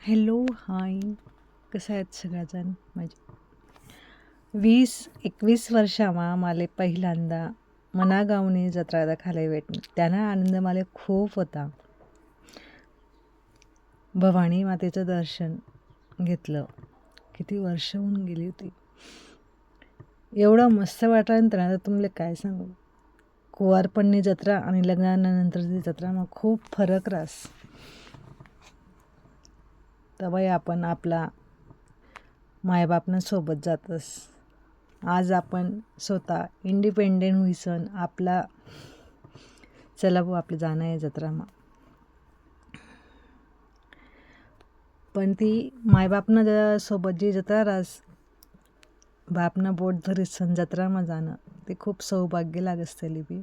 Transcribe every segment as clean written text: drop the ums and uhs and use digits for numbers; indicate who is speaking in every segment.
Speaker 1: Hello hi, कसं आहेत सगळ्याजण माझे 20-21 वर्षामा मला पहिल्यांदा मनागावनी जत्रा दाखायला भेटली. त्यानं आनंद मला खूप होता. भवानी मातेचं दर्शन घेतलं. किती वर्ष होऊन गेली होती. एवढं मस्त वाटलं ना, तर तुम्हाला काय सांगू. कुवारपणी जत्रा आणि लग्नानंतरची जत्रा मग खूप फरक रास. तेव्हा आपण आपला मायबापनं सोबत जातस. आज आपण स्वतः इंडिपेंडेंट होईसन. आपला चला भाऊ आपलं जाणं आहे जत्रामा. पण ती मायबापनं सोबत जी जत्रा रास, बापनं बोट धरीसन जत्रामा जाणं ते खूप सौभाग्य लागस त्याला बी.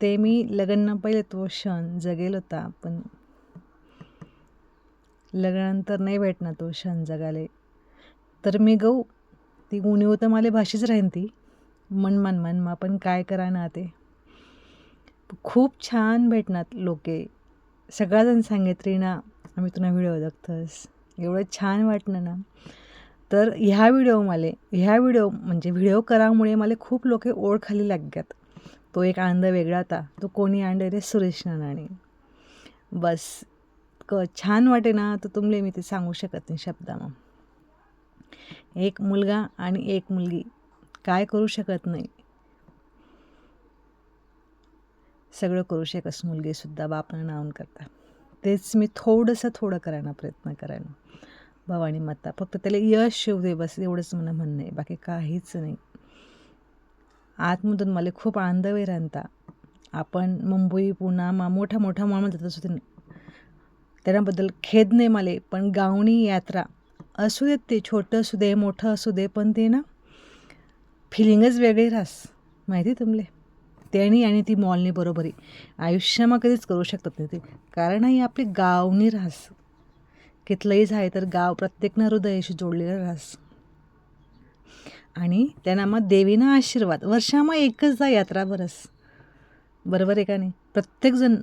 Speaker 1: ते मी लग्न पहिले तो क्षण जगेल होता, पण लग्नानंतर नाही भेटणार तो क्षण जगाले. तर मी गऊ ती उणीव तर मला भाषीच राहीन ती मनमा पण काय करा ना ते खूप छान भेटणार लोके. सगळ्याजण सांगितली ना आम्ही तुला व्हिडिओ बघतोस, एवढं छान वाटणं ना. तर ह्या व्हिडिओ म्हणजे व्हिडिओ करामुळे मला खूप लोक ओळखाली लागतात. तो एक आनंद वेगळा होता. तो कोणी आणले रे, सुरेश नानाने. बस छान वाटे ना, तर तुमले मी ते सांगू शकत नाही शब्दानं. एक मुलगा आणि एक मुलगी काय करू शकत नाही, सगळं करू शकस मुलगीसुद्धा बापानं नावून करता. तेच मी थोडं करायला प्रयत्न करायला. भवानी माता फक्त त्याला यश येऊ दे, बस एवढंच मला म्हणणं आहे, बाकी काहीच नाही. आतमधून मला खूप आनंद वे राहता. आपण मुंबई पुणा मोठ्या मॉलमध्ये जात असतो, त्याबद्दल खेद नाही मला. पण गावणी यात्रा असू देत, ते छोटं असू दे मोठं असू दे, पण ते ना फिलिंगच वेगळी रास माहिती तुमले. त्यानी आणि ती मॉलनी बरोबरी आयुष्यामा कधीच करू शकतात नाही ते. कारण ही आपली गावनी रास. कितलंही आहे तर गाव प्रत्येकनं हृदयाशी जोडलेलं रास. आणि त्यांना मग देवीनं आशीर्वाद. वर्षामा एकच जा यात्रा बरस, बरोबर आहे का नाही. प्रत्येकजण